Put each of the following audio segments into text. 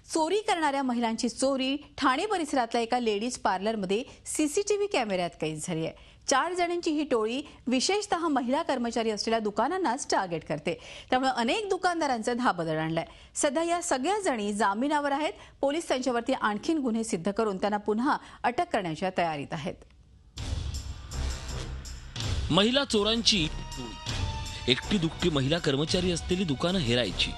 चोरी करणाऱ्या महिलांची चोरी ठाणे परिसरातल्या एका लेडीज पार्लरमध्ये सीसीटीव्ही कॅमेऱ्यात कैद झाली आहे। 4 जणांची ही टोळी विशेषतः महिला कर्मचारी असलेल्या दुकानांनाच टार्गेट करते। त्यामुळे अनेक दुकानदारांचं धाबदड आणलंय। सध्या या सगळ्या जणी जामिनावर आहेत। पोलीस त्यांच्यावरती आणखीन गुन्हे सिद्ध करून त्यांना पुन्हा अटक करण्याच्या तयारीत आहेत। महिला चोरांची एकटी दुकटी महिला कर्मचारी असलेली दुकानं हेरायची,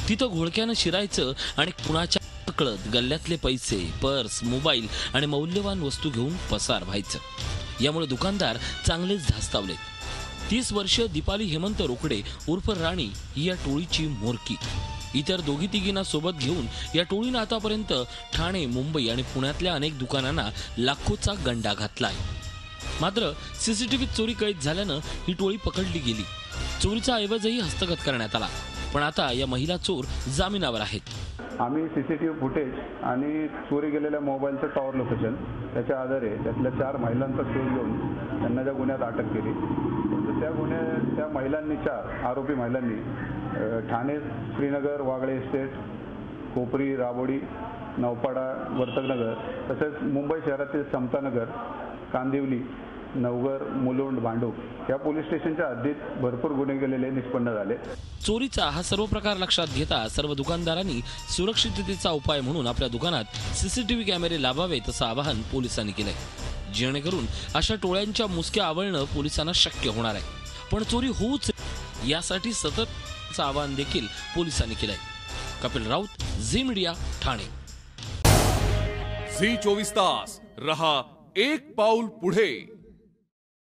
तिथं घोळक्यानं शिरायचं आणि कुणाच्या कळत गल्ल्यातले पैसे, पर्स, मोबाईल आणि मौल्यवान वस्तू घेऊन पसार व्हायचं। यामुळे दुकानदार चांगलेच धास्तावले। 30 वर्ष दीपाली हेमंत रोकडे उर्फ राणी ही या टोळीची म्होरकी। इतर दोघी तिघींना सोबत घेऊन या टोळीनं आतापर्यंत ठाणे, मुंबई आणि पुण्यातल्या अनेक दुकानांना लाखोचा गंडा घातलाय। मात्र सीसीटीव्ही चोरी कैद झाल्यानं ही टोळी पकडली गेली। चोरीचा ऐवजही हस्तगत करण्यात आला, पण आता या महिला चोर जामिनावर आहेत। आम्ही सीसीटीव्ही फुटेज आणि चोरी गेलेल्या मोबाईलचं टॉवर लोकेशन त्याच्या आधारे त्यातल्या 4 महिलांचा शोध घेऊन त्यांना त्या गुन्ह्यात अटक केली। त्या महिलांनी 4 आरोपी महिलांनी ठाणे, श्रीनगर, वागळे इस्टेट, कोपरी, राबोडी, नौपाडा, वर्तकनगर तसेच मुंबई शहरातील समतानगर, कांदिवली, नवघर, मुलुंड, भांडूप या पोलीस स्टेशनच्या हद्दीत भरपूर गुन्हे केलेले निष्पन्न झाले। चोरीचा हा सर्व प्रकार लक्षात घेता सर्व दुकानदारांनी सुरक्षिततेचा उपाय म्हणून आपल्या दुकानात सीसीटीव्ही कॅमेरे लावावेत असं आवाहन पोलिसांनी केलंय, जेणेकरून अशा टोळ्यांच्या मुसक्या आवळणं पोलिसांना शक्य होणार आहे। पण चोरी होऊच यासाठी सततचं आवाहन देखील पोलिसांनी केलंय। Kapil Raut, Zee media, Thane. Zee 24 तास रहा एक पाऊल पुढे।